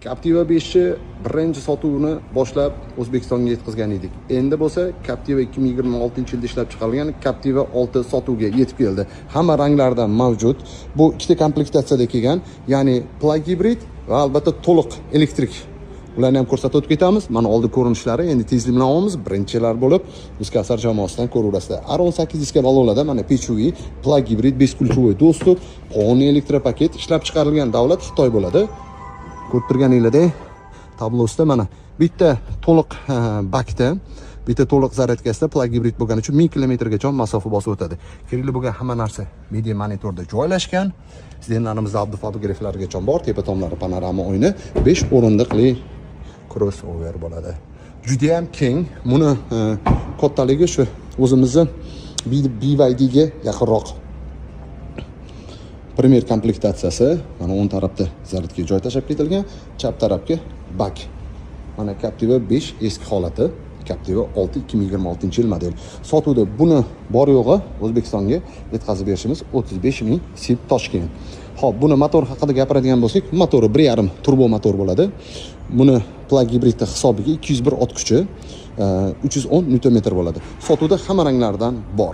Captiva 5 birinchi sotuvini boshlab O'zbekistonga yetkazgan edik. Endi bo'lsa Captiva 2026-yilda ishlab chiqarilgan Captiva 6 sotuvga yetib keldi. Hamma ranglarda mavjud. Bu ikkita komplektatsiyada kelgan, ya'ni plug hibrid va albatta to'liq elektrik. Ularni ham ko'rsatib o'tib ketamiz. Mana oldi ko'rinishlari, endi tezlik bilan olamiz. Birinchilar bo'lib Uzkasar jamoasidan ko'raverasizlar. R18 diska balonlarda mana Pechui plug hibrid бесключевой достуp, полный elektropaket ishlab chiqarilgan davlat Xitoy bo'ladi. Ko'rib turganinglardek, tablosida mana bitta to'liq bakda, bitta to'liq zaryadkasida plug hibrid bo'lgani uchun 1000 kilometrgacha masofa bosib o'tadi. Kerakli bo'lgan hamma narsa media monitorda joylashgan. Sidenlarimizda abdufabograflargacha bor, tepa tomlari panorama oyna, 5 o'rindiqli crossover bo'ladi. Juda ham keng. Buni kattaligi shu o'zimizni BYD ga yaqinroq. Primer komplektatsiyasi, mana o'ng tarafda zaryadga joy tashab ketilgan, chap tarafga bak. Mana Captiva 5 eski holati, Captiva 6 2026-yil model. Sotuvda buni bor yo'g'i O'zbekistonga yetkazib berishimiz 35 000 SIP Toshkent. Xo'p, buni motor haqida gapiradigan bo'lsak, motori 1.5 turbo motor bo'ladi. Buni plug hibrid hisobiga 201 ot kuchi, 310 Nm bo'ladi. Sotuvda hamma ranglardan bor.